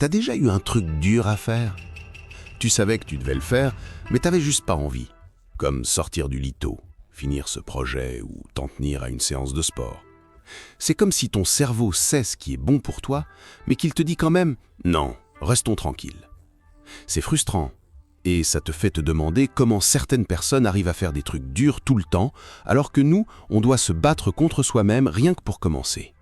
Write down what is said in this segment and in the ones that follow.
T'as déjà eu un truc dur à faire? Tu savais que tu devais le faire, mais t'avais juste pas envie. Comme sortir du lit tôt, finir ce projet ou t'en tenir à une séance de sport. C'est comme si ton cerveau sait ce qui est bon pour toi, mais qu'il te dit quand même « Non, restons tranquilles ». C'est frustrant, et ça te fait te demander comment certaines personnes arrivent à faire des trucs durs tout le temps, alors que nous, on doit se battre contre soi-même rien que pour commencer.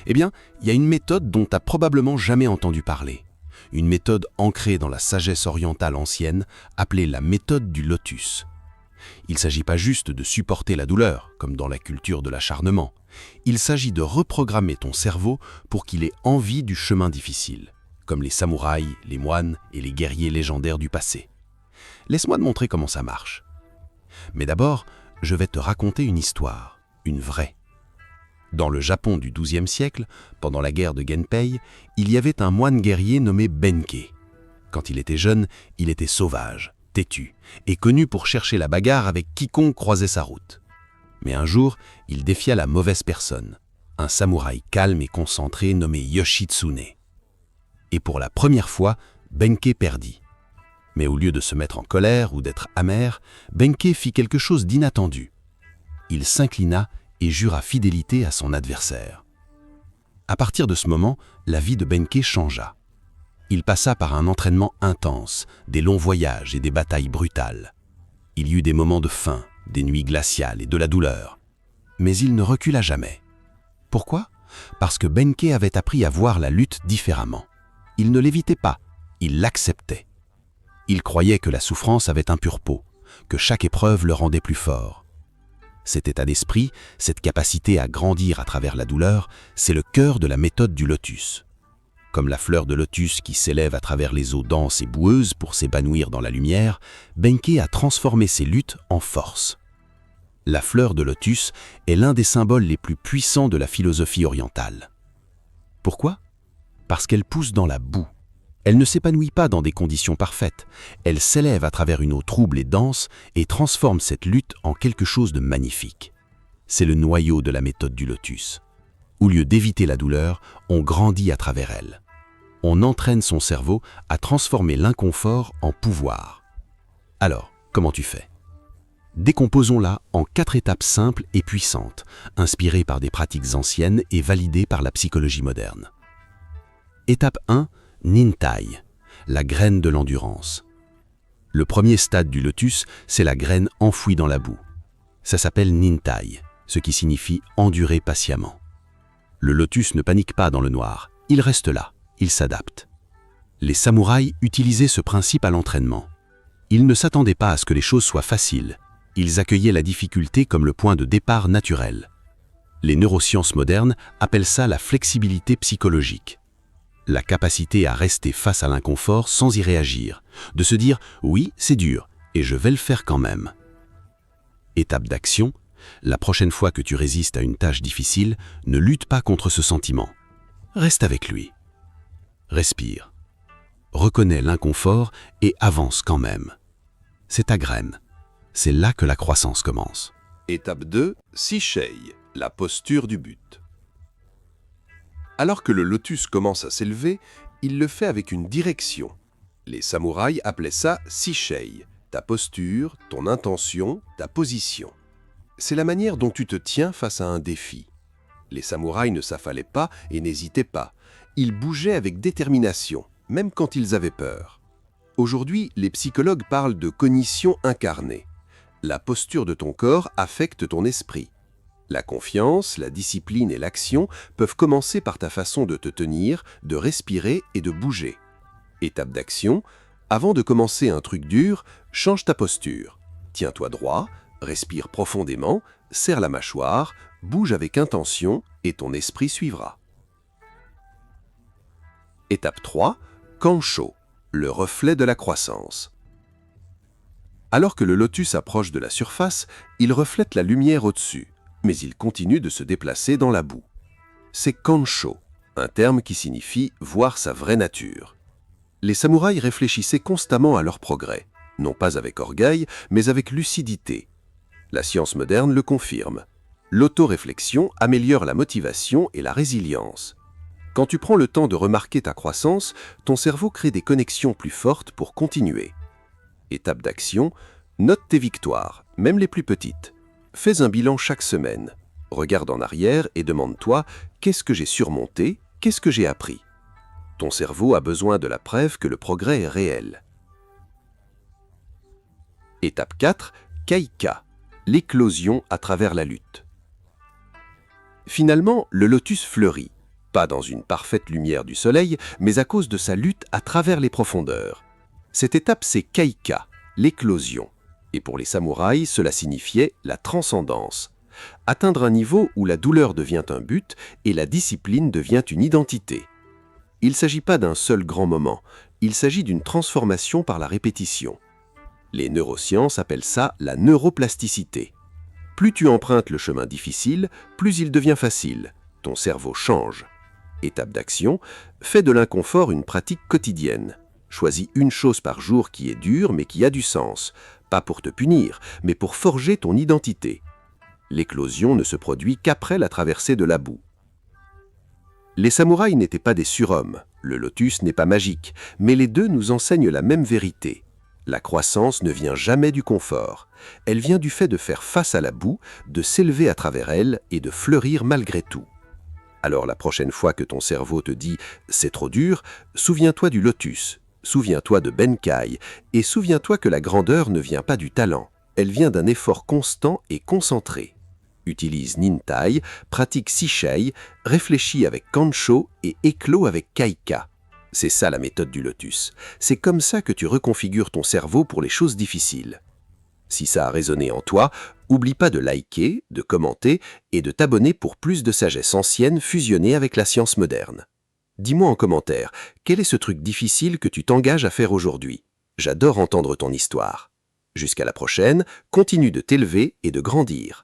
Eh bien, il y a une méthode dont tu n'as probablement jamais entendu parler. Une méthode ancrée dans la sagesse orientale ancienne, appelée la méthode du lotus. Il ne s'agit pas juste de supporter la douleur, comme dans la culture de l'acharnement. Il s'agit de reprogrammer ton cerveau pour qu'il ait envie du chemin difficile, comme les samouraïs, les moines et les guerriers légendaires du passé. Laisse-moi te montrer comment ça marche. Mais d'abord, je vais te raconter une histoire, une vraie. Dans le Japon du XIIe siècle, pendant la guerre de Genpei, il y avait un moine guerrier nommé Benkei. Quand il était jeune, il était sauvage, têtu, et connu pour chercher la bagarre avec quiconque croisait sa route. Mais un jour, il défia la mauvaise personne, un samouraï calme et concentré nommé Yoshitsune. Et pour la première fois, Benkei perdit. Mais au lieu de se mettre en colère ou d'être amer, Benkei fit quelque chose d'inattendu. Il s'inclina et jura fidélité à son adversaire. À partir de ce moment, la vie de Benkei changea. Il passa par un entraînement intense, des longs voyages et des batailles brutales. Il y eut des moments de faim, des nuits glaciales et de la douleur. Mais il ne recula jamais. Pourquoi? Parce que Benkei avait appris à voir la lutte différemment. Il ne l'évitait pas, il l'acceptait. Il croyait que la souffrance avait un pur-pot, que chaque épreuve le rendait plus fort. Cet état d'esprit, cette capacité à grandir à travers la douleur, c'est le cœur de la méthode du lotus. Comme la fleur de lotus qui s'élève à travers les eaux denses et boueuses pour s'épanouir dans la lumière, Benkei a transformé ses luttes en force. La fleur de lotus est l'un des symboles les plus puissants de la philosophie orientale. Pourquoi? Parce qu'elle pousse dans la boue. Elle ne s'épanouit pas dans des conditions parfaites. Elle s'élève à travers une eau trouble et dense et transforme cette lutte en quelque chose de magnifique. C'est le noyau de la méthode du lotus. Au lieu d'éviter la douleur, on grandit à travers elle. On entraîne son cerveau à transformer l'inconfort en pouvoir. Alors, comment tu fais? Décomposons-la en 4 étapes simples et puissantes, inspirées par des pratiques anciennes et validées par la psychologie moderne. Étape 1. Nintai, la graine de l'endurance. Le premier stade du lotus, c'est la graine enfouie dans la boue. Ça s'appelle Nintai, ce qui signifie endurer patiemment. Le lotus ne panique pas dans le noir, il reste là, il s'adapte. Les samouraïs utilisaient ce principe à l'entraînement. Ils ne s'attendaient pas à ce que les choses soient faciles. Ils accueillaient la difficulté comme le point de départ naturel. Les neurosciences modernes appellent ça la flexibilité psychologique. La capacité à rester face à l'inconfort sans y réagir, de se dire « oui, c'est dur, et je vais le faire quand même ». Étape d'action, la prochaine fois que tu résistes à une tâche difficile, ne lutte pas contre ce sentiment. Reste avec lui. Respire. Reconnais l'inconfort et avance quand même. C'est ta graine. C'est là que la croissance commence. Étape 2, Shishei, la posture du but. Alors que le lotus commence à s'élever, il le fait avec une direction. Les samouraïs appelaient ça Shishei, ta posture, ton intention, ta position. C'est la manière dont tu te tiens face à un défi. Les samouraïs ne s'affalaient pas et n'hésitaient pas. Ils bougeaient avec détermination, même quand ils avaient peur. Aujourd'hui, les psychologues parlent de cognition incarnée. La posture de ton corps affecte ton esprit. La confiance, la discipline et l'action peuvent commencer par ta façon de te tenir, de respirer et de bouger. Étape d'action, avant de commencer un truc dur, change ta posture. Tiens-toi droit, respire profondément, serre la mâchoire, bouge avec intention et ton esprit suivra. Étape 3, Kancho, le reflet de la croissance. Alors que le lotus approche de la surface, il reflète la lumière au-dessus. Mais il continue de se déplacer dans la boue. C'est Kancho, un terme qui signifie « voir sa vraie nature ». Les samouraïs réfléchissaient constamment à leur progrès, non pas avec orgueil, mais avec lucidité. La science moderne le confirme. L'autoréflexion améliore la motivation et la résilience. Quand tu prends le temps de remarquer ta croissance, ton cerveau crée des connexions plus fortes pour continuer. Étape d'action, note tes victoires, même les plus petites. Fais un bilan chaque semaine. Regarde en arrière et demande-toi « Qu'est-ce que j'ai surmonté? Qu'est-ce que j'ai appris ?» Ton cerveau a besoin de la preuve que le progrès est réel. Étape 4, Kaika, l'éclosion à travers la lutte. Finalement, le lotus fleurit, pas dans une parfaite lumière du soleil, mais à cause de sa lutte à travers les profondeurs. Cette étape, c'est Kaika, l'éclosion. Et pour les samouraïs, cela signifiait la transcendance. Atteindre un niveau où la douleur devient un but et la discipline devient une identité. Il ne s'agit pas d'un seul grand moment, il s'agit d'une transformation par la répétition. Les neurosciences appellent ça la neuroplasticité. Plus tu empruntes le chemin difficile, plus il devient facile. Ton cerveau change. Étape d'action, fais de l'inconfort une pratique quotidienne. Choisis une chose par jour qui est dure mais qui a du sens. Pas pour te punir, mais pour forger ton identité. L'éclosion ne se produit qu'après la traversée de la boue. Les samouraïs n'étaient pas des surhommes, le lotus n'est pas magique, mais les deux nous enseignent la même vérité. La croissance ne vient jamais du confort. Elle vient du fait de faire face à la boue, de s'élever à travers elle et de fleurir malgré tout. Alors la prochaine fois que ton cerveau te dit « c'est trop dur », souviens-toi du lotus, souviens-toi de Benkai et souviens-toi que la grandeur ne vient pas du talent, elle vient d'un effort constant et concentré. Utilise Nintai, pratique Sishei, réfléchis avec Kansho et éclot avec Kaika. C'est ça la méthode du lotus. C'est comme ça que tu reconfigures ton cerveau pour les choses difficiles. Si ça a résonné en toi, oublie pas de liker, de commenter et de t'abonner pour plus de sagesse ancienne fusionnée avec la science moderne. Dis-moi en commentaire, quel est ce truc difficile que tu t'engages à faire aujourd'hui? J'adore entendre ton histoire. Jusqu'à la prochaine, continue de t'élever et de grandir.